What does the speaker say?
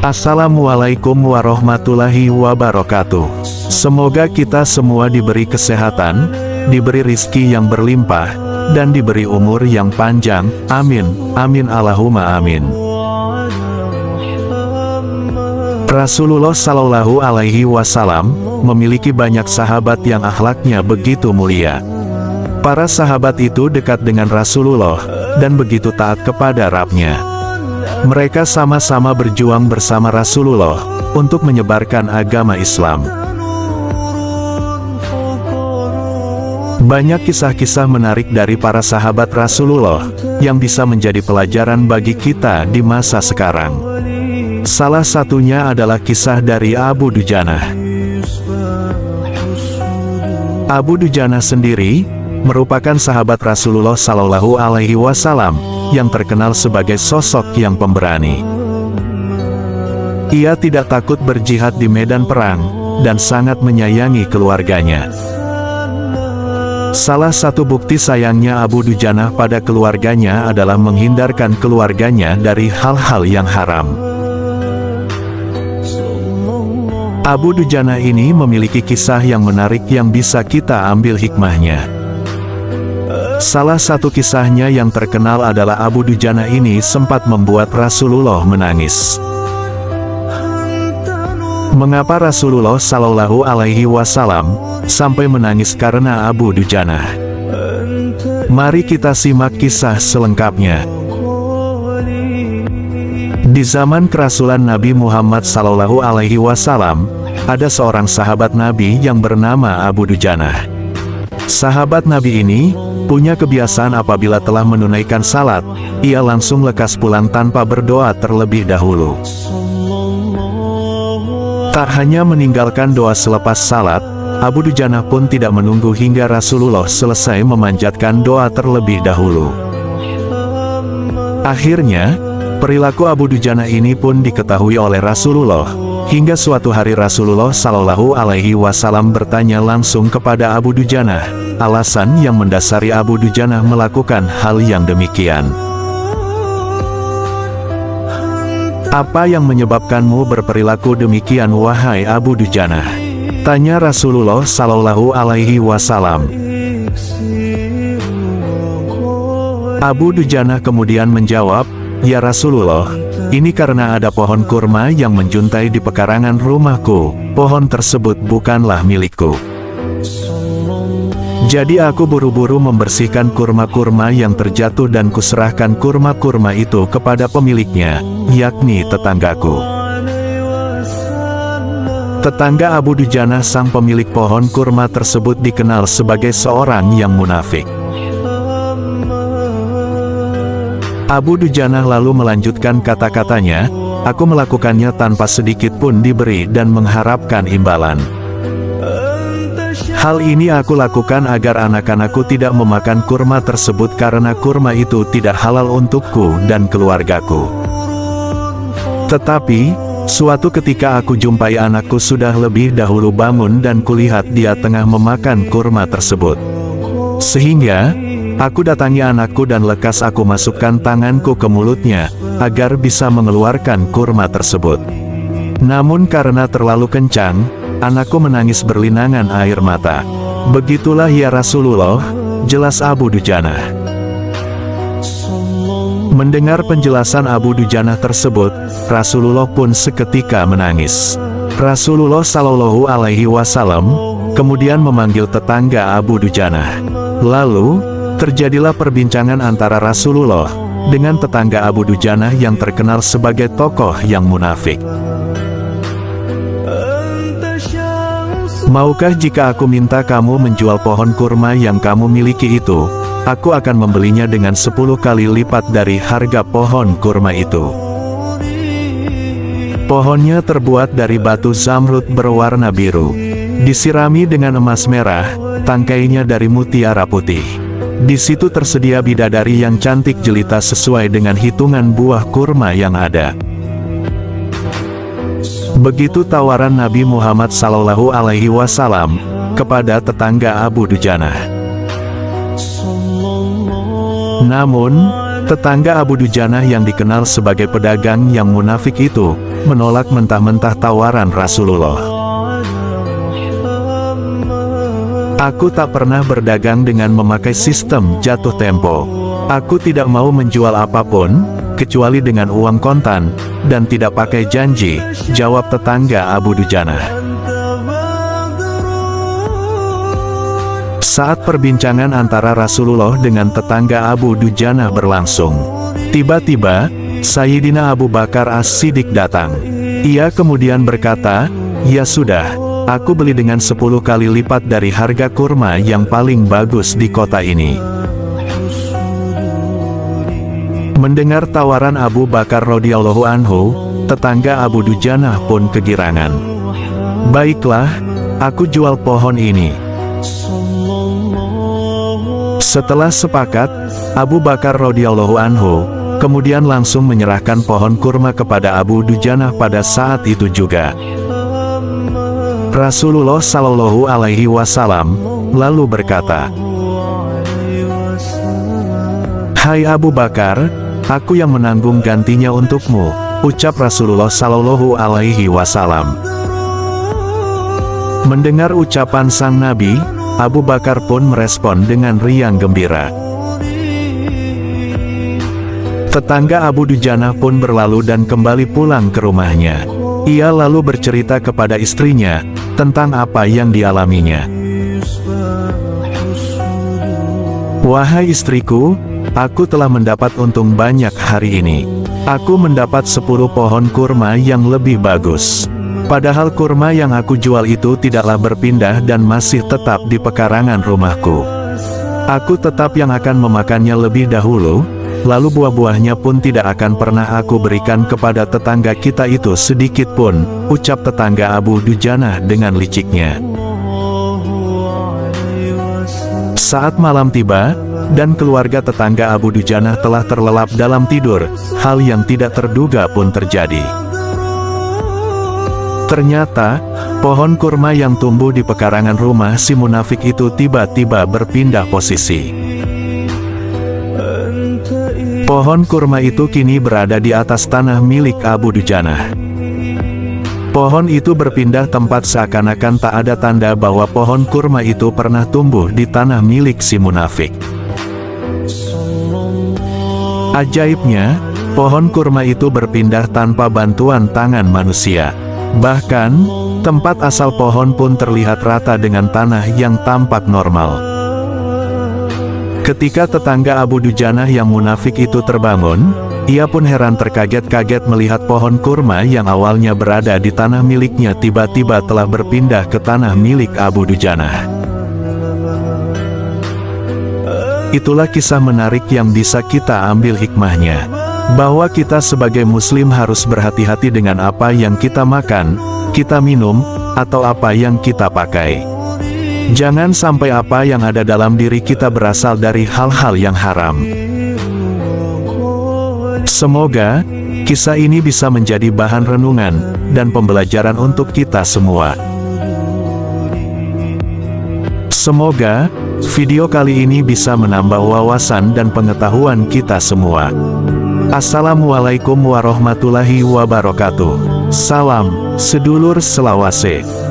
Assalamualaikum warahmatullahi wabarakatuh. Semoga kita semua diberi kesehatan, diberi rizki yang berlimpah, dan diberi umur yang panjang. Amin, amin Allahumma amin. Rasulullah Shallallahu Alaihi Wasallam memiliki banyak sahabat yang akhlaknya begitu mulia. Para sahabat itu dekat dengan Rasulullah dan begitu taat kepada Rabb-Nya. Mereka sama-sama berjuang bersama Rasulullah untuk menyebarkan agama Islam. Banyak kisah-kisah menarik dari para sahabat Rasulullah yang bisa menjadi pelajaran bagi kita di masa sekarang. Salah satunya adalah kisah dari Abu Dujanah. Abu Dujanah sendiri merupakan sahabat Rasulullah Shallallahu Alaihi Wasallam yang terkenal sebagai sosok yang pemberani. Ia tidak takut berjihad di medan perang dan sangat menyayangi keluarganya. Salah satu bukti sayangnya Abu Dujanah pada keluarganya adalah menghindarkan keluarganya dari hal-hal yang haram. Abu Dujanah ini memiliki kisah yang menarik yang bisa kita ambil hikmahnya. Salah satu kisahnya yang terkenal adalah Abu Dujanah ini sempat membuat Rasulullah menangis. Mengapa Rasulullah Shallallahu Alaihi Wasallam sampai menangis karena Abu Dujanah? Mari kita simak kisah selengkapnya. Di zaman kerasulan Nabi Muhammad Shallallahu Alaihi Wasallam, ada seorang sahabat Nabi yang bernama Abu Dujanah. Sahabat Nabi ini punya kebiasaan apabila telah menunaikan salat, ia langsung lekas pulang tanpa berdoa terlebih dahulu. Tak hanya meninggalkan doa selepas salat, Abu Dujanah pun tidak menunggu hingga Rasulullah selesai memanjatkan doa terlebih dahulu. Akhirnya, perilaku Abu Dujanah ini pun diketahui oleh Rasulullah, hingga suatu hari Rasulullah Shallallahu Alaihi Wasallam bertanya langsung kepada Abu Dujanah, alasan yang mendasari Abu Dujanah melakukan hal yang demikian. Apa yang menyebabkanmu berperilaku demikian wahai Abu Dujanah? Tanya Rasulullah Shallallahu Alaihi Wasallam. Abu Dujanah kemudian menjawab, ya Rasulullah, ini karena ada pohon kurma yang menjuntai di pekarangan rumahku. Pohon tersebut bukanlah milikku. Jadi aku buru-buru membersihkan kurma-kurma yang terjatuh dan kuserahkan kurma-kurma itu kepada pemiliknya, yakni tetanggaku. Tetangga Abu Dujanah sang pemilik pohon kurma tersebut dikenal sebagai seorang yang munafik. Abu Dujanah lalu melanjutkan kata-katanya, aku melakukannya tanpa sedikit pun diberi dan mengharapkan imbalan. Hal ini aku lakukan agar anak-anakku tidak memakan kurma tersebut karena kurma itu tidak halal untukku dan keluargaku. Tetapi, suatu ketika aku jumpai anakku sudah lebih dahulu bangun dan kulihat dia tengah memakan kurma tersebut. Sehingga, aku datangi anakku dan lekas aku masukkan tanganku ke mulutnya, agar bisa mengeluarkan kurma tersebut. Namun karena terlalu kencang, anakku menangis berlinangan air mata. Begitulah ya Rasulullah, jelas Abu Dujanah. Mendengar penjelasan Abu Dujanah tersebut, Rasulullah pun seketika menangis. Rasulullah Shallallahu Alaihi Wasallam kemudian memanggil tetangga Abu Dujanah. Lalu, terjadilah perbincangan antara Rasulullah dengan tetangga Abu Dujanah yang terkenal sebagai tokoh yang munafik. Maukah jika aku minta kamu menjual pohon kurma yang kamu miliki itu, aku akan membelinya dengan 10 kali lipat dari harga pohon kurma itu. Pohonnya terbuat dari batu zamrud berwarna biru, disirami dengan emas merah, tangkainya dari mutiara putih. Di situ tersedia bidadari yang cantik jelita sesuai dengan hitungan buah kurma yang ada. Begitu tawaran Nabi Muhammad Sallallahu Alaihi Wasallam kepada tetangga Abu Dujanah. Namun, tetangga Abu Dujanah yang dikenal sebagai pedagang yang munafik itu menolak mentah-mentah tawaran Rasulullah. Aku tak pernah berdagang dengan memakai sistem jatuh tempo. Aku tidak mau menjual apapun, kecuali dengan uang kontan, dan tidak pakai janji, jawab tetangga Abu Dujanah. Saat perbincangan antara Rasulullah dengan tetangga Abu Dujanah berlangsung, tiba-tiba, Sayyidina Abu Bakar As-Siddiq datang. Ia kemudian berkata, "Ya sudah, aku beli dengan 10 kali lipat dari harga kurma yang paling bagus di kota ini." Mendengar tawaran Abu Bakar radhiyallahu anhu, tetangga Abu Dujanah pun kegirangan. "Baiklah, aku jual pohon ini." Setelah sepakat, Abu Bakar radhiyallahu anhu kemudian langsung menyerahkan pohon kurma kepada Abu Dujanah pada saat itu juga. Rasulullah Shallallahu Alaihi Wasallam lalu berkata, "Hai Abu Bakar, aku yang menanggung gantinya untukmu," ucap Rasulullah Shallallahu Alaihi Wasallam. Mendengar ucapan sang Nabi, Abu Bakar pun merespon dengan riang gembira. Tetangga Abu Dujanah pun berlalu dan kembali pulang ke rumahnya. Ia lalu bercerita kepada istrinya tentang apa yang dialaminya. "Wahai istriku, aku telah mendapat untung banyak hari ini. Aku mendapat 10 pohon kurma yang lebih bagus. Padahal kurma yang aku jual itu tidaklah berpindah dan masih tetap di pekarangan rumahku. Aku tetap yang akan memakannya lebih dahulu, lalu buah-buahnya pun tidak akan pernah aku berikan kepada tetangga kita itu sedikit pun," ucap tetangga Abu Dujanah dengan liciknya. Saat malam tiba, dan keluarga tetangga Abu Dujanah telah terlelap dalam tidur, hal yang tidak terduga pun terjadi. Ternyata, pohon kurma yang tumbuh di pekarangan rumah si munafik itu tiba-tiba berpindah posisi. Pohon kurma itu kini berada di atas tanah milik Abu Dujanah. Pohon itu berpindah tempat seakan-akan tak ada tanda bahwa pohon kurma itu pernah tumbuh di tanah milik si munafik. Ajaibnya, pohon kurma itu berpindah tanpa bantuan tangan manusia. Bahkan, tempat asal pohon pun terlihat rata dengan tanah yang tampak normal. Ketika tetangga Abu Dujanah yang munafik itu terbangun, ia pun heran terkaget-kaget melihat pohon kurma yang awalnya berada di tanah miliknya tiba-tiba telah berpindah ke tanah milik Abu Dujanah. Itulah kisah menarik yang bisa kita ambil hikmahnya, bahwa kita sebagai muslim harus berhati-hati dengan apa yang kita makan, kita minum, atau apa yang kita pakai. Jangan sampai apa yang ada dalam diri kita berasal dari hal-hal yang haram. Semoga kisah ini bisa menjadi bahan renungan dan pembelajaran untuk kita semua. Semoga video kali ini bisa menambah wawasan dan pengetahuan kita semua. Assalamualaikum warahmatullahi wabarakatuh. Salam sedulur selawase.